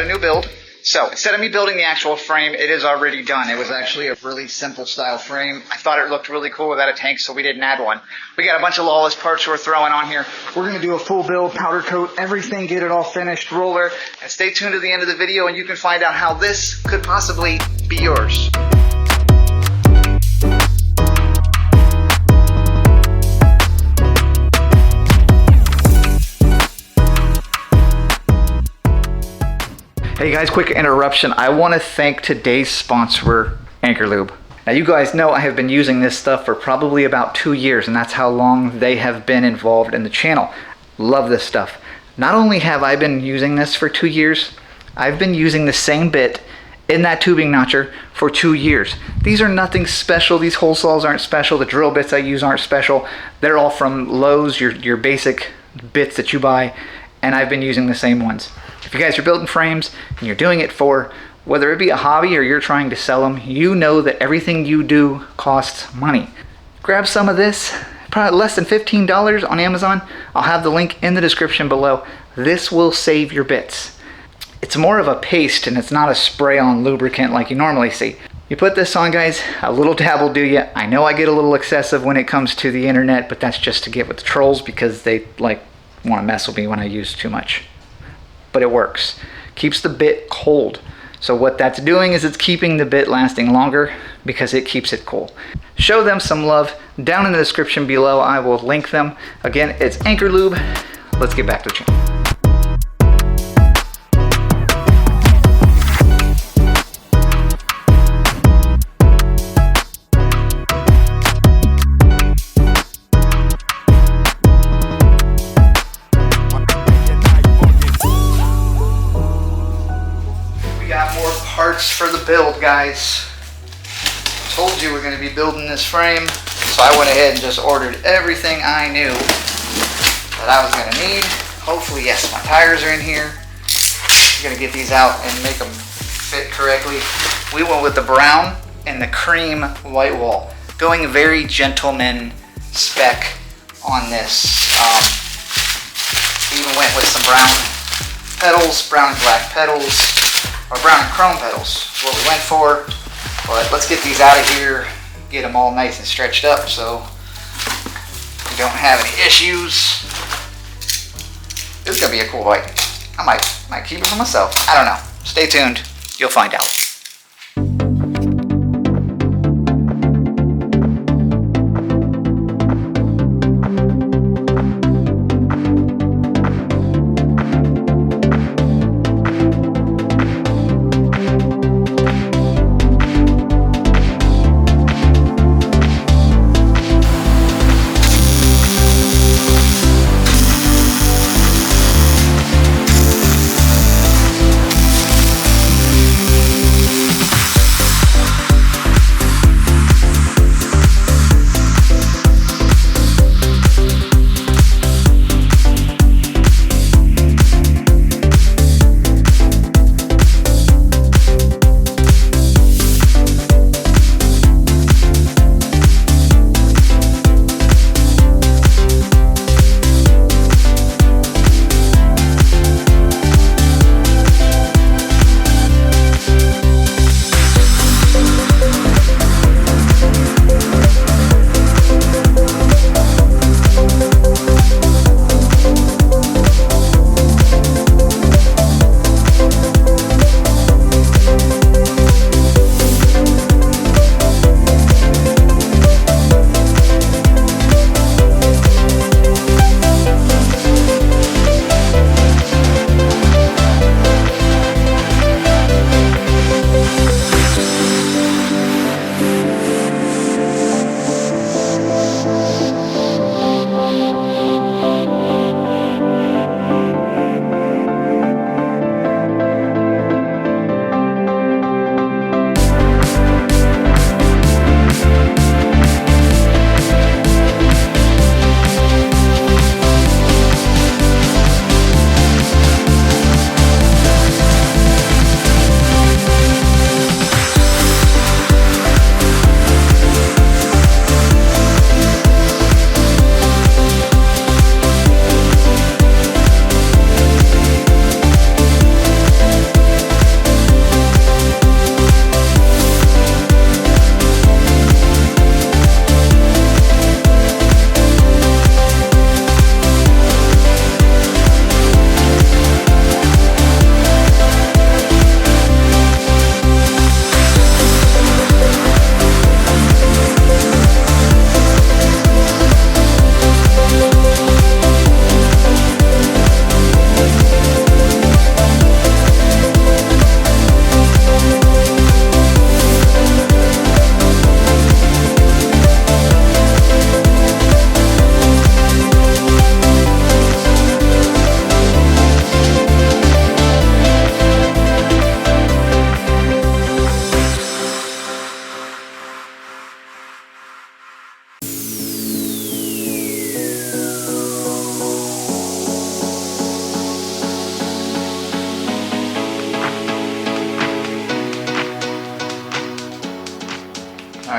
a new build. So instead of me building the actual frame, it is already done. It was actually a really simple style frame. I thought it looked really cool without a tank, so we didn't add one. We got a bunch of Lawless parts we're throwing on here. We're going to do a full build, powder coat, everything, get it all finished, roller. And stay tuned to the end of the video and you can find out how this could possibly be yours. Hey guys, quick interruption. I want to thank today's sponsor, Anchor Lube. Now you guys know I have been using this stuff for probably about 2 years, and that's how long they have been involved in the channel. Love this stuff. Not only have I been using this for 2 years, I've been using the same bit in that tubing notcher for 2 years. These are nothing special. These hole saws aren't special. The drill bits I use aren't special. They're all from Lowe's, your basic bits that you buy, and I've been using the same ones. If you guys are building frames and you're doing it for, whether it be a hobby or you're trying to sell them, you know that everything you do costs money. Grab some of this, probably less than $15 on Amazon. I'll have the link in the description below. This will save your bits. It's more of a paste and it's not a spray-on lubricant like you normally see. You put this on, guys, a little dab will do you. I know I get a little excessive when it comes to the internet, but that's just to get with the trolls because they want to mess with me when I use too much. But it works. Keeps the bit cold. So what that's doing is it's keeping the bit lasting longer because it keeps it cool. Show them some love. Down in the description below, I will link them. Again, it's Anchor Lube. Let's get back to the channel. Parts for the build, guys. Told you we're going to be building this frame, so I went ahead and just ordered everything I knew that I was going to need. Hopefully, yes, my tires are in here. I'm going to get these out and make them fit correctly. We went with the brown and the cream white wall, going very gentleman spec on this. Even went with some brown pedals, brown and black pedals. Or brown and chrome pedals is what we went for. But let's get these out of here, get them all nice and stretched up so we don't have any issues. This is gonna be a cool bike. I might keep it for myself. I don't know. Stay tuned, you'll find out.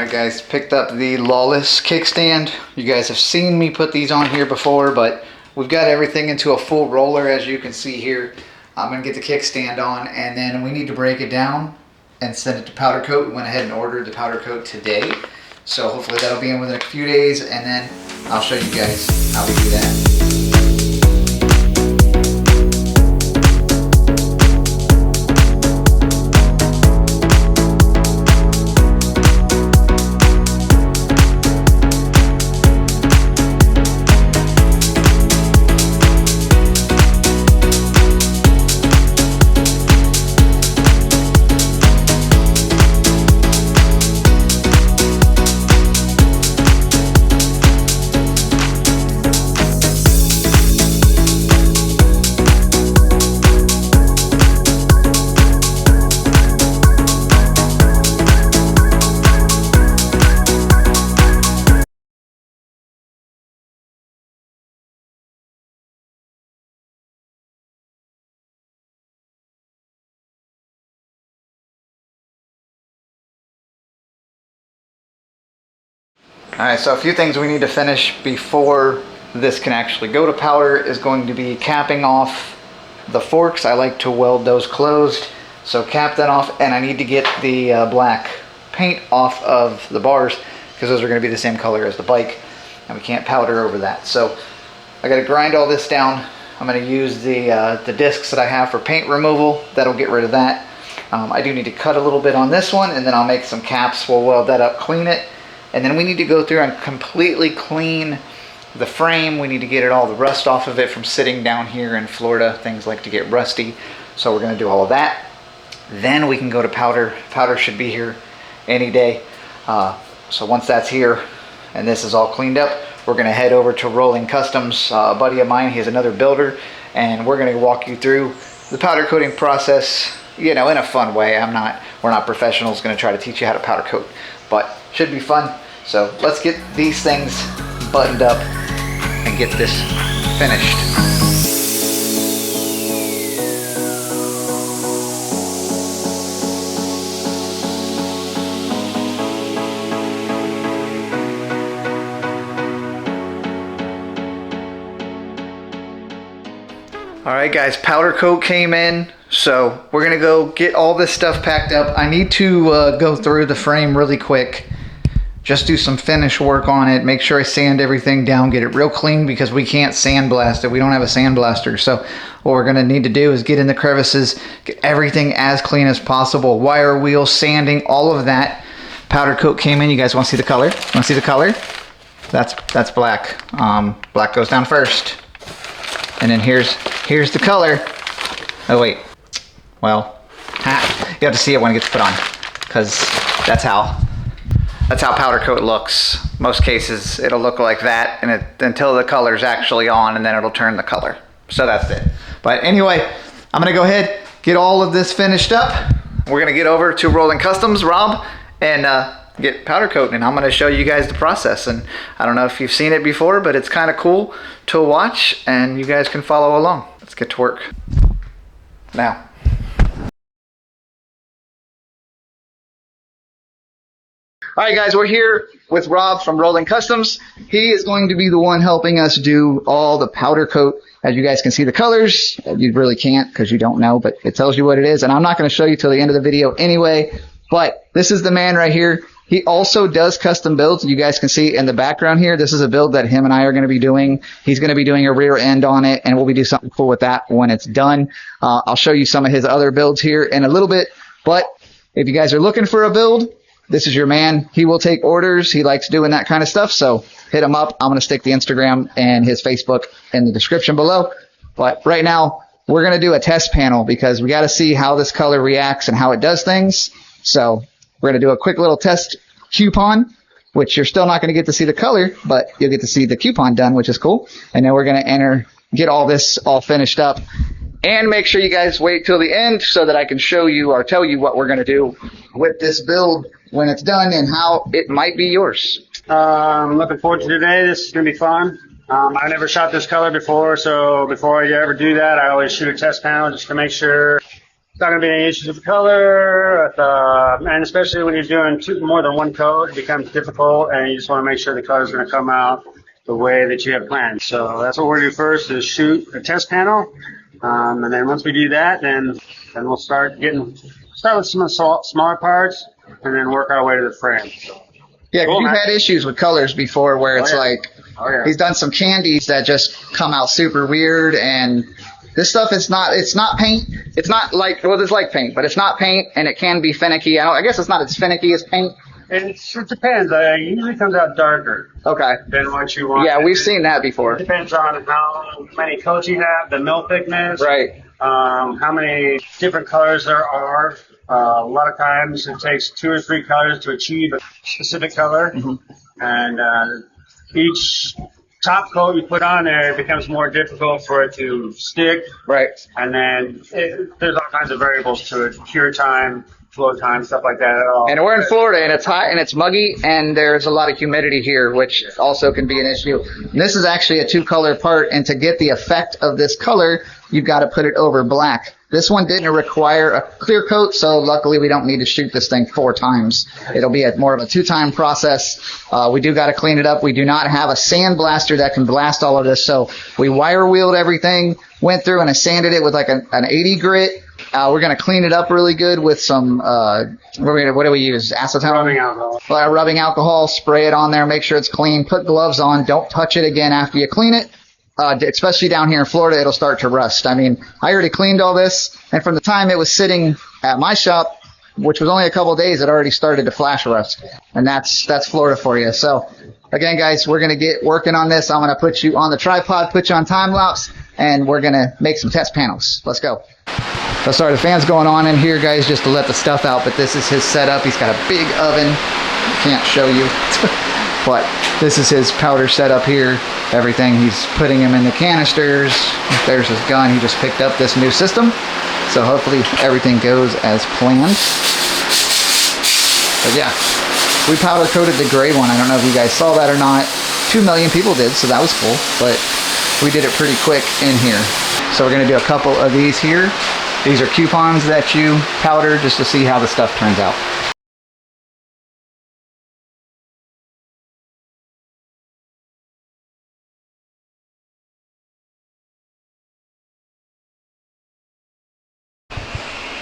Alright guys, picked up the Lawless kickstand. You guys have seen me put these on here before, but we've got everything into a full roller as you can see here. I'm going to get the kickstand on, and then we need to break it down and send it to powder coat. We went ahead and ordered the powder coat today, so hopefully that'll be in within a few days, and then I'll show you guys how we do that. Alright, so a few things we need to finish before this can actually go to powder is going to be capping off the forks. I like to weld those closed, so cap that off, and I need to get the black paint off of the bars because those are going to be the same color as the bike, and we can't powder over that. So I got to grind all this down. I'm going to use the discs that I have for paint removal. That'll get rid of that. I do need to cut a little bit on this one, and then I'll make some caps. We'll weld that up, clean it. And then we need to go through and completely clean the frame. We need to get all the rust off of it from sitting down here in Florida. Things like to get rusty. So we're going to do all of that. Then we can go to powder. Powder should be here any day. So once that's here and this is all cleaned up, we're going to head over to Rolling Customs. A buddy of mine, he has another builder, and we're going to walk you through the powder coating process, you know, in a fun way. We're not professionals going to try to teach you how to powder coat, but should be fun. So let's get these things buttoned up and get this finished. Alright guys, powder coat came in, so we're gonna go get all this stuff packed up. I need to go through the frame really quick, just do some finish work on it, make sure I sand everything down, get it real clean, because we can't sandblast it. We don't have a sandblaster. So what we're gonna need to do is get in the crevices, get everything as clean as possible. Wire wheel, sanding, all of that. Powder coat came in. You guys wanna see the color? Wanna see the color? That's black. Black goes down first. And then here's the color. Oh wait, well, you have to see it when it gets put on, because that's how powder coat looks. Most cases it'll look like that, and until the color's actually on, and then it'll turn the color. So that's it. But anyway, I'm gonna go ahead, get all of this finished up. We're gonna get over to Rolling Customs, Rob, and get powder coating, and I'm gonna show you guys the process. And I don't know if you've seen it before, but it's kind of cool to watch, and you guys can follow along. Let's get to work now. All right, guys, we're here with Rob from Rolling Customs. He is going to be the one helping us do all the powder coat. As you guys can see the colors, you really can't because you don't know, but it tells you what it is. And I'm not going to show you till the end of the video anyway, but this is the man right here. He also does custom builds. You guys can see in the background here, this is a build that him and I are going to be doing. He's going to be doing a rear end on it, and we'll be doing something cool with that when it's done. I'll show you some of his other builds here in a little bit, but if you guys are looking for a build, this is your man. He will take orders. He likes doing that kind of stuff, so hit him up. I'm going to stick the Instagram and his Facebook in the description below. But right now, we're going to do a test panel because we got to see how this color reacts and how it does things. So we're going to do a quick little test coupon, which you're still not going to get to see the color, but you'll get to see the coupon done, which is cool. And then we're going to get all this all finished up. And make sure you guys wait till the end so that I can show you or tell you what we're going to do with this build when it's done and how it might be yours. I'm looking forward to today. This is going to be fun. I've never shot this color before, so before I ever do that, I always shoot a test panel just to make sure It's not going to be any issues with color, and especially when you're doing more than one coat, it becomes difficult, and you just want to make sure the color is going to come out the way that you have planned. So that's what we're going to do first, is shoot a test panel, and then once we do that, then we'll start with some smaller parts, and then work our way to the frame. Yeah, Cool, you've man. had issues with colors before where it's yeah. like, Oh, yeah. he's done some candies that just come out super weird, and this stuff it's not paint. It's not like, well, it's like paint, but it's not paint, and it can be finicky. I guess it's not as finicky as paint. It depends. It usually comes out darker Okay. than what you want. Yeah, we've seen that It before. depends on how many coats you have, the mill thickness, Right. how many different colors there are. A lot of times it takes 2 or 3 colors to achieve a specific color, and each top coat you put on there, it becomes more difficult for it to stick. Right. And then there's all kinds of variables to it: cure time, flow time, stuff like that. And we're in Florida, and it's hot and it's muggy, and there's a lot of humidity here, which also can be an issue. And this is actually a 2-color part, and to get the effect of this color, you've got to put it over black. This one didn't require a clear coat, so luckily we don't need to shoot this thing 4 times. It'll be more of a 2-time process. We do got to clean it up. We do not have a sand blaster that can blast all of this, so we wire wheeled everything, went through and I sanded it with like an 80 grit. We're going to clean it up really good with some, what do we use? Acetone? Rubbing alcohol. Rubbing alcohol, spray it on there, make sure it's clean, put gloves on, don't touch it again after you clean it. Especially down here in Florida, it'll start to rust. I mean, I already cleaned all this, and from the time it was sitting at my shop, which was only a couple of days, it already started to flash rust. And that's Florida for you. So, again, guys, we're going to get working on this. I'm going to put you on the tripod, put you on time lapse, and we're going to make some test panels. Let's go. So sorry, the fan's going on in here, guys, just to let the stuff out, but this is his setup. He's got a big oven. Can't show you. But this is his powder setup here. Everything, he's putting them in the canisters. There's his gun. He just picked up this new system. So hopefully everything goes as planned. But yeah, we powder coated the gray one. I don't know if you guys saw that or not. 2 million people did, so that was cool. But we did it pretty quick in here. So we're going to do a couple of these here. These are coupons that you powder just to see how the stuff turns out.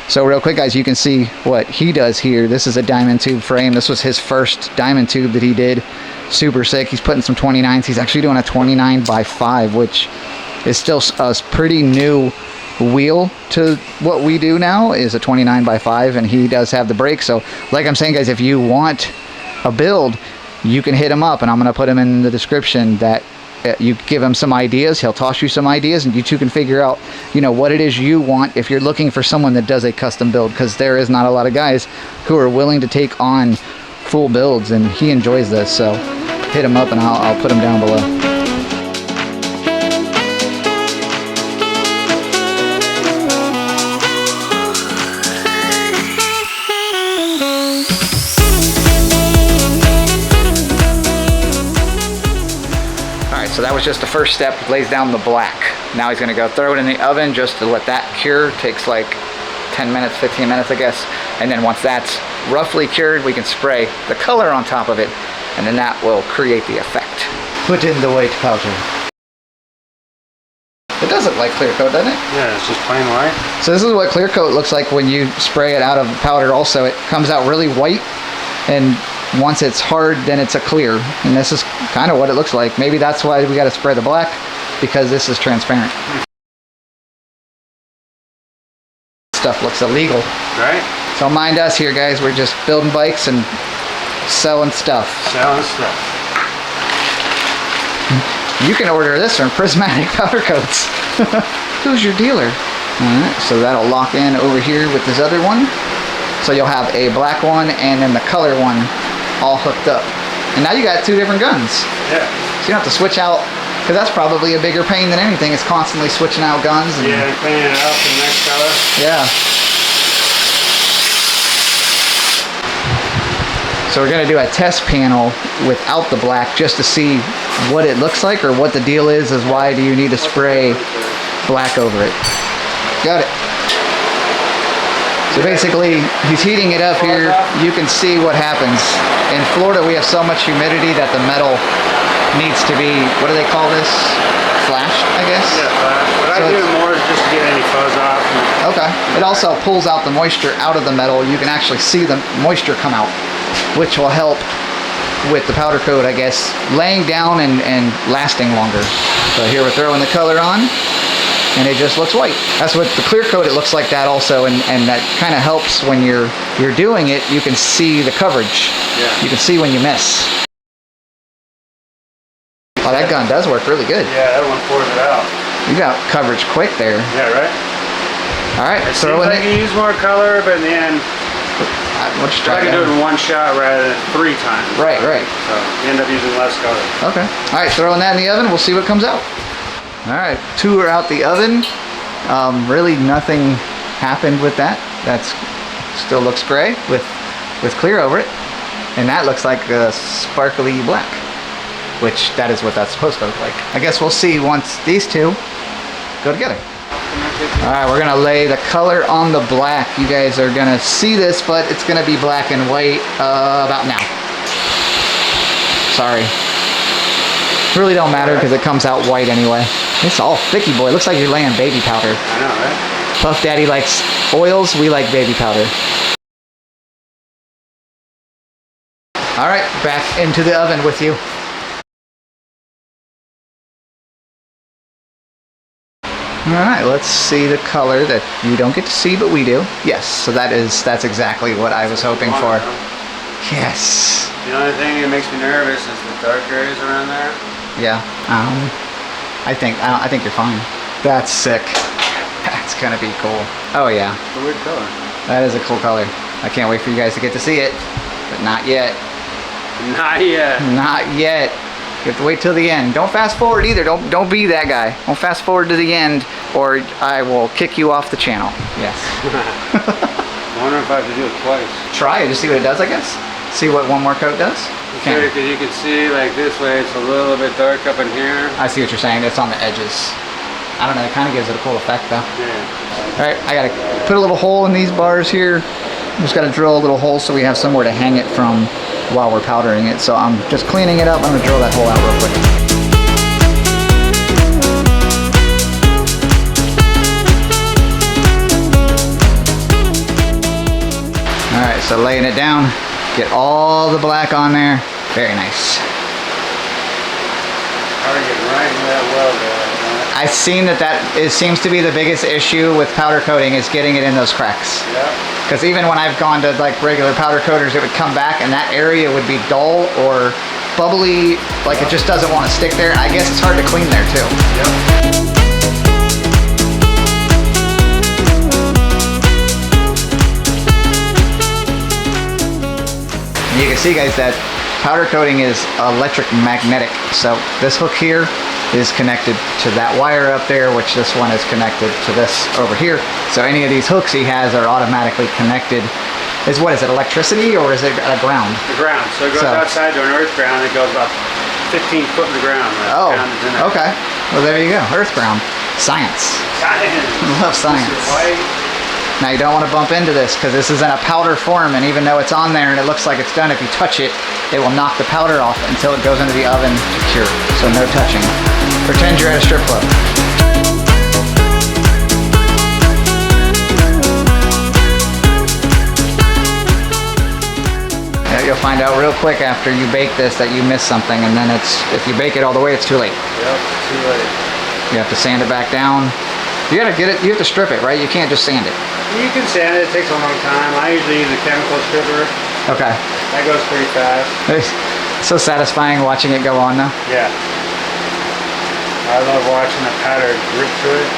So real quick, guys, you can see what he does here. This is a diamond tube frame. This was his first diamond tube that he did. Super sick. He's putting some 29s. He's actually doing a 29x5, which is still a pretty new wheel to what we do now, is a 29x5, and he does have the brake. So like I'm saying, guys, if you want a build, you can hit him up, and I'm going to put him in the description that you give him some ideas, he'll toss you some ideas, and you two can figure out, you know, what it is you want if you're looking for someone that does a custom build, because there is not a lot of guys who are willing to take on full builds, and he enjoys this. So hit him up, and I'll put him down below. So that was just the first step. Lays down the black. Now he's gonna go throw it in the oven just to let that cure. Takes like 10 minutes, 15 minutes, I guess. And then once that's roughly cured, we can spray the color on top of it, and then that will create the effect. Put in the white powder. It does look like clear coat, doesn't it? Yeah, it's just plain white. So this is what clear coat looks like when you spray it out of powder also. It comes out really white, and once it's hard, then it's a clear. And this is kind of what it looks like. Maybe that's why we got to spray the black, because this is transparent. Stuff looks illegal. Right? So mind us here, guys. We're just building bikes and selling stuff. Selling stuff. You can order this from Prismatic Powder Coats. Who's your dealer? Alright, so that'll lock in over here with this other one. So you'll have a black one and then the color one all hooked up. And now you got 2 different guns. Yeah. So you don't have to switch out, because that's probably a bigger pain than anything, is constantly switching out guns. And, Yeah, cleaning it up for the next color. yeah. So we're going to do a test panel without the black just to see what it looks like, or what the deal is why do you need to spray black over it. Got it. So basically, he's heating it up here. You can see what happens. In Florida, we have so much humidity that the metal needs to be, what do they call this? Flashed, I guess? Yeah, flashed. What I do more is just to get any fuzz off. Okay. It also pulls out the moisture out of the metal. You can actually see the moisture come out, which will help with the powder coat, I guess, laying down and lasting longer. So here we're throwing the color on, and it just looks white. That's what the clear coat, it looks like that also, and that kind of helps when you're doing it. You can see the coverage. Yeah. You can see when you miss. Oh, that gun does work really good. Yeah, that one pours it out. You got coverage quick there. Yeah, right? All right, It seems like you use more color, but in the end, let's I try can do it in one shot rather than 3 times. Right. So you end up using less color. Okay. All right, throwing that in the oven. We'll see what comes out. All right, 2 are out the oven. Really nothing happened with that. That's still looks gray with clear over it. And that looks like a sparkly black, which that is what that's supposed to look like. I guess we'll see once these 2 go together. All right, we're gonna lay the color on the black. You guys are gonna see this, but it's gonna be black and white about now. Sorry. Really don't matter because it comes out white anyway. It's all thicky, boy. It looks like you're laying baby powder. I know, right? Puff Daddy likes oils. We like baby powder. All right, back into the oven with you. All right, let's see the color that you don't get to see, but we do. Yes, so that's exactly what I was hoping for. Yes. The only thing that makes me nervous is the dark areas around there. Yeah. I think you're fine. That's sick. That's gonna be cool. Oh yeah. It's a weird color. That is a cool color. I can't wait for you guys to get to see it, but not yet. Not yet. Not yet. You have to wait till the end. Don't fast forward either. Don't be that guy. Don't fast forward to the end, or I will kick you off the channel. Yes. I wonder if I have to do it twice. Try it to see what it does, I guess. See what one more coat does. Because you can see, like this way, it's a little bit dark up in here. I see what you're saying. It's on the edges. I don't know. It kind of gives it a cool effect, though. Yeah. All right, I gotta put a little hole in these bars here. Just gotta drill a little hole so we have somewhere to hang it from while we're powdering it. So I'm just cleaning it up. I'm gonna drill that hole out real quick. All right, so laying it down, get all the black on there. Very nice. Already getting right into that well there. I've seen that it seems to be the biggest issue with powder coating is getting it in those cracks. Yeah. Because even when I've gone to like regular powder coaters, it would come back and that area would be dull or bubbly, like it just doesn't want to stick there. I guess it's hard to clean there too. Yep. You can see, guys, that powder coating is electric magnetic. So this hook here is connected to that wire up there, which this one is connected to this over here. So any of these hooks he has are automatically connected. What is it, electricity, or is it a ground? The ground. So it goes outside to an earth ground. It goes about 15 foot in the ground. Oh, okay. Well, there you go. Earth ground. Science. Science. I love science. White. Now you don't want to bump into this because this is in a powder form, and even though it's on there and it looks like it's done, if you touch it, it will knock the powder off until it goes into the oven to cure. So no touching. Pretend you're at a strip club. Yeah, you'll find out real quick after you bake this that you missed something, and then if you bake it all the way, it's too late. Yep, too late. You have to sand it back down. You gotta get it. You have to strip it, right? You can't just sand it. You can sand it. It takes a long time. I usually use a chemical stripper. Okay. That goes pretty fast. It's so satisfying watching it go on, though. Yeah. I love watching the powder drip to it.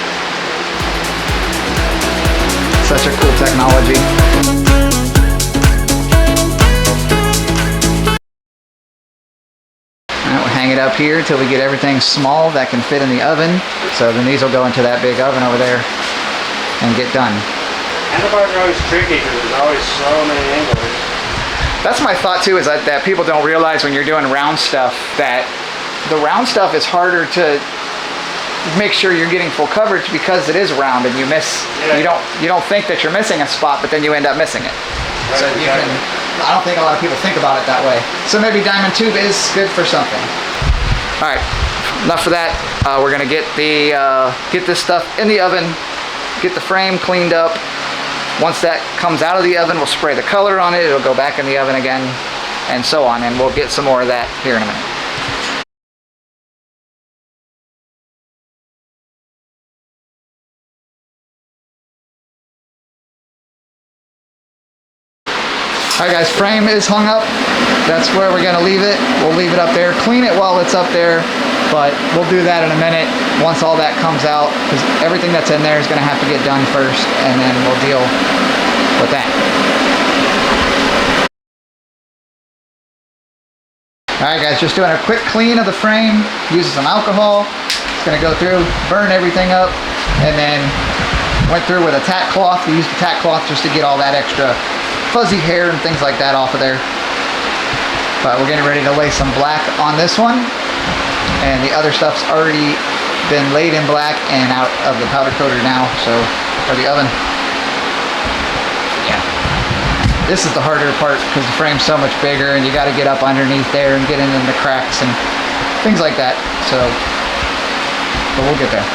Such a cool technology. Alright, we'll hang it up here until we get everything small that can fit in the oven. So then these will go into that big oven over there and get done. Handlebars are always tricky because there's always so many angles. That's my thought too, is that people don't realize when you're doing round stuff that the round stuff is harder to make sure you're getting full coverage because it is round and you miss. Yeah. You don't think that you're missing a spot, but then you end up missing it. Right, So you can. I don't think a lot of people think about it that way. So maybe diamond tube is good for something. All right, enough of that. We're gonna get this stuff in the oven, get the frame cleaned up. Once that comes out of the oven, we'll spray the color on it. It'll go back in the oven again, and so on. And we'll get some more of that here in a minute. All right guys, frame is hung up. That's where we're gonna leave it. We'll leave it up there. Clean it while it's up there, but we'll do that in a minute once all that comes out, because everything that's in there is gonna have to get done first, and then we'll deal with that. All right guys, just doing a quick clean of the frame. Using some alcohol. It's gonna go through, burn everything up, and then went through with a tack cloth. We used the tack cloth just to get all that extra fuzzy hair and things like that off of there. But we're getting ready to lay some black on this one, and the other stuff's already been laid in black and out of the powder coater now, so for the oven. Yeah, this is the harder part because the frame's so much bigger and you got to get up underneath there and get in the cracks and things like that, so but we'll get there.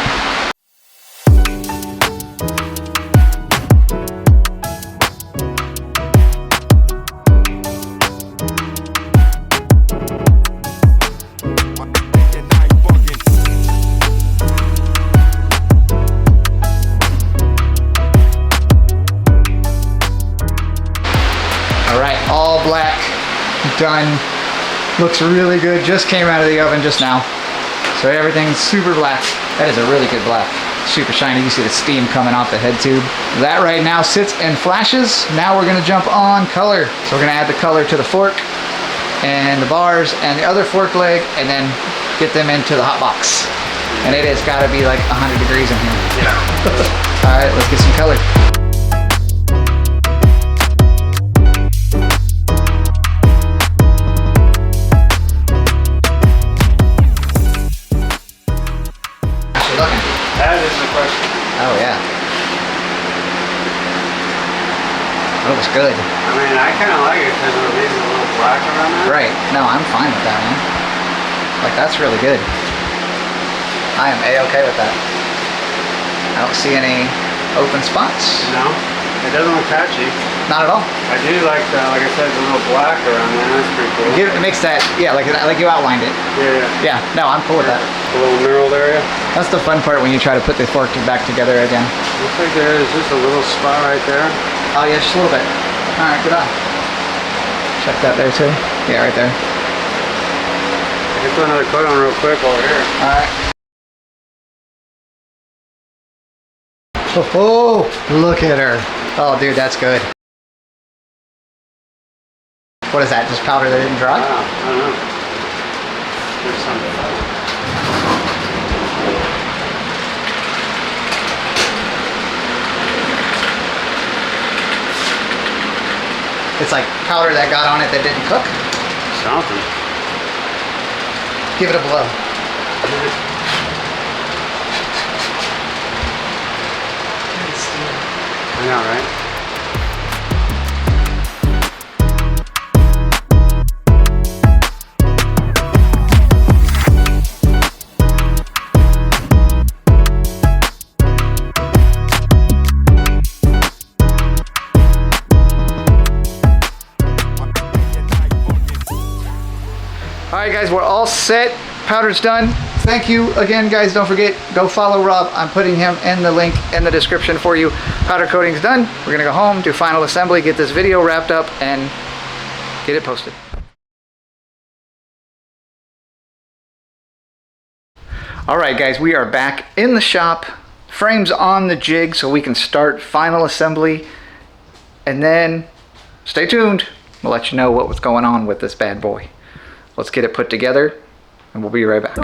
All black, done. Looks really good. Just came out of the oven just now. So everything's super black. That is a really good black. Super shiny. You see the steam coming off the head tube. That right now sits and flashes. Now we're gonna jump on color. So we're gonna add the color to the fork and the bars and the other fork leg, and then get them into the hot box. And it has gotta be like 100 degrees in here. Yeah. All right, let's get some color. That is the question. Oh yeah. That looks good. I mean, I kind of like it because it leaves a little black around there. Right. No, I'm fine with that, man. Like, that's really good. I am A-okay with that. I don't see any open spots. No, it doesn't look patchy. Not at all. I do like I said, the little black around there. That's pretty cool. It makes that, yeah, like you outlined it. Yeah. Yeah, no, I'm cool with that. A little knurled area. That's the fun part when you try to put the fork back together again. Looks like there is just a little spot right there. Oh yeah, just a little bit. All right, good eye. Check that there too. Yeah, right there. I can put another coat on real quick over here. All right. Oh, look at her. Oh, dude, that's good. What is that? Just powder that didn't dry? I don't know. There's something. It's like powder that got on it that didn't cook. Something. Give it a blow. I know, right? Alright guys, we're all set. Powder's done. Thank you again, guys. Don't forget, go follow Rob. I'm putting him in the link in the description for you. Powder coating's done. We're gonna go home, do final assembly, get this video wrapped up, and get it posted. Alright guys, we are back in the shop. Frame's on the jig so we can start final assembly. And then, stay tuned. We'll let you know what was going on with this bad boy. Let's get it put together, and we'll be right back.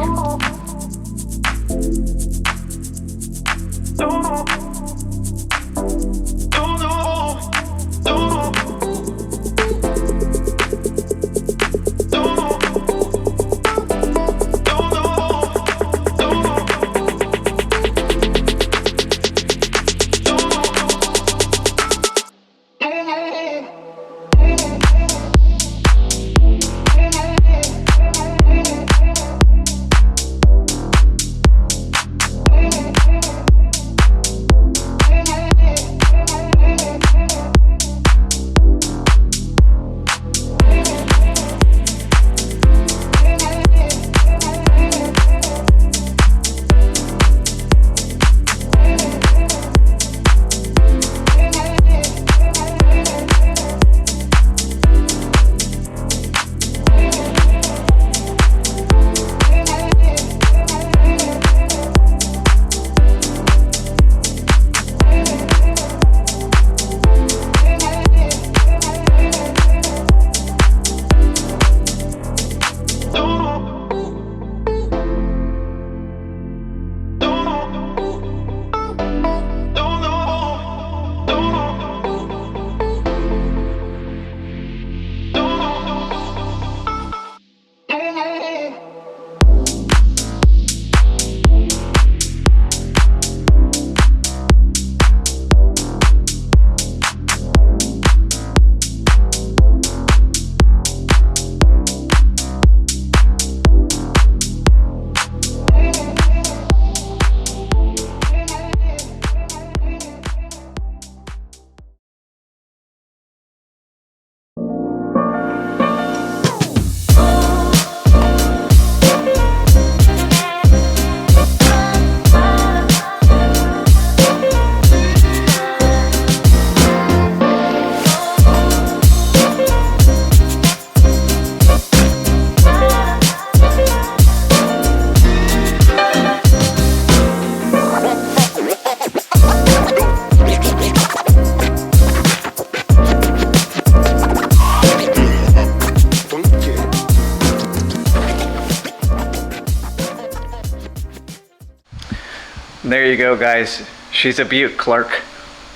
there you go, guys. She's a beaut, Cburke.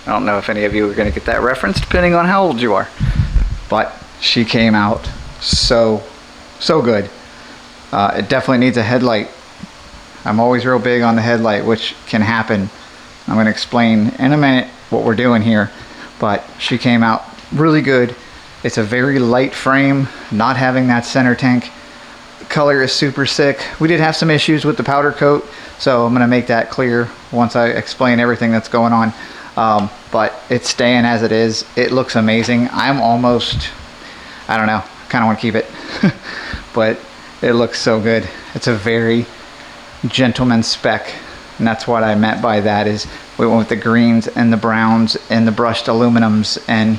I don't know if any of you are going to get that reference, depending on how old you are. But she came out so good. It definitely needs a headlight. I'm always real big on the headlight, which can happen. I'm going to explain in a minute what we're doing here. But she came out really good. It's a very light frame, not having that center tank. The color is super sick. We did have some issues with the powder coat, so I'm going to make that clear once I explain everything that's going on. But it's staying as it is. It looks amazing. I'm almost, I don't know, kind of want to keep it. But it looks so good. It's a very gentleman spec. And that's what I meant by that, is we went with the greens and the browns and the brushed aluminums, and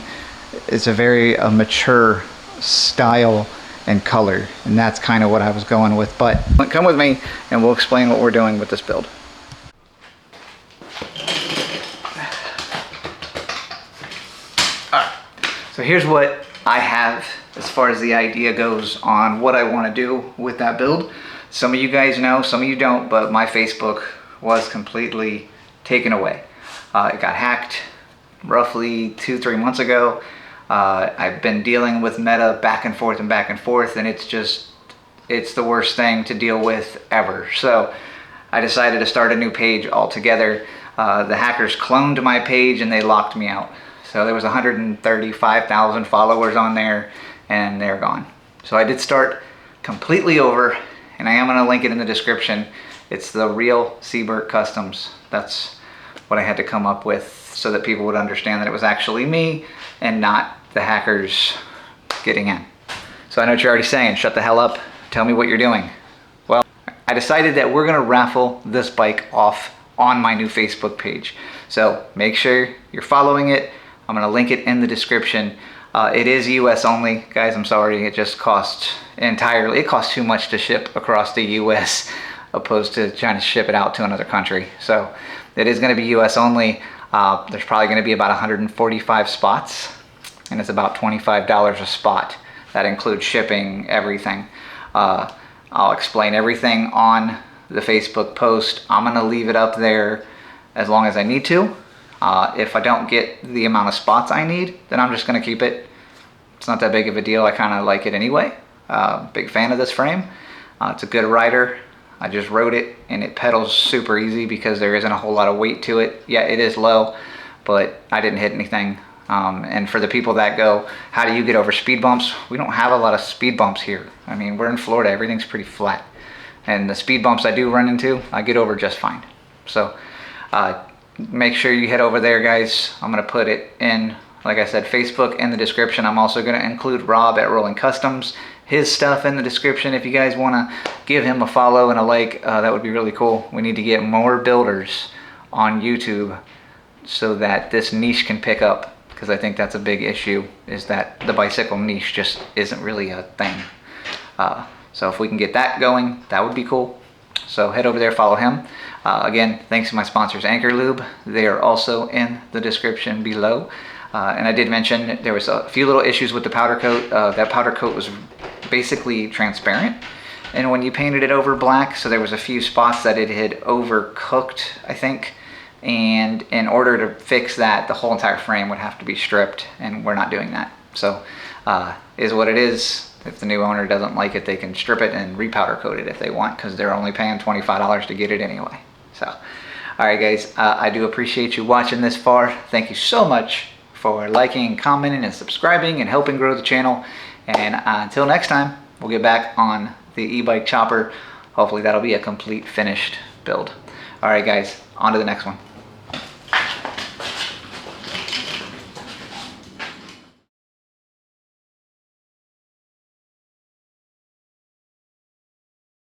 it's a very mature style and color, and that's kind of what I was going with. But come with me and we'll explain what we're doing with this build. Alright, so here's what I have as far as the idea goes on what I want to do with that build. Some of you guys know, some of you don't, but my Facebook was completely taken away. It got hacked roughly 2-3 months ago. I've been dealing with Meta back and forth, and it's the worst thing to deal with ever. So I decided to start a new page altogether. The hackers cloned my page and they locked me out. So there was 135,000 followers on there, and they're gone. So I did start completely over, and I am going to link it in the description. It's the real Cburke Customs. That's what I had to come up with so that people would understand that it was actually me and not the hackers getting in. So I know what you're already saying, shut the hell up, tell me what you're doing. Well, I decided that we're gonna raffle this bike off on my new Facebook page. So make sure you're following it. I'm gonna link it in the description. It is US only, guys. I'm sorry, it just costs it costs too much to ship across the US opposed to trying to ship it out to another country. So it is gonna be US only. There's probably gonna be about 145 spots, and it's about $25 a spot. That includes shipping, everything. I'll explain everything on the Facebook post. I'm gonna leave it up there as long as I need to. If I don't get the amount of spots I need, then I'm just gonna keep it. It's not that big of a deal. I kinda like it anyway. Big fan of this frame. It's a good rider. I just rode it and it pedals super easy because there isn't a whole lot of weight to it. Yeah, it is low, but I didn't hit anything. And for the people that go, how do you get over speed bumps? We don't have a lot of speed bumps here. I mean, we're in Florida, everything's pretty flat. And the speed bumps I do run into, I get over just fine. So make sure you head over there, guys. I'm gonna put it in, like I said, Facebook in the description. I'm also gonna include Rob at Rolling Customs, his stuff in the description. If you guys wanna give him a follow and a like, that would be really cool. We need to get more builders on YouTube so that this niche can pick up, because I think that's a big issue, is that the bicycle niche just isn't really a thing. So if we can get that going, that would be cool. So head over there, follow him. Again, thanks to my sponsors, Anchor Lube. They are also in the description below. And I did mention there was a few little issues with the powder coat. That powder coat was basically transparent, and when you painted it over black, so there was a few spots that it had overcooked, I think. And in order to fix that, the whole entire frame would have to be stripped, and we're not doing that. So is what it is. If the new owner doesn't like it, they can strip it and repowder coat it if they want, because they're only paying $25 to get it anyway. So all right, guys, I do appreciate you watching this far. Thank you so much for liking, commenting, and subscribing, and helping grow the channel. And until next time, we'll get back on the e-bike chopper. Hopefully that'll be a complete finished build. All right, guys, on to the next one.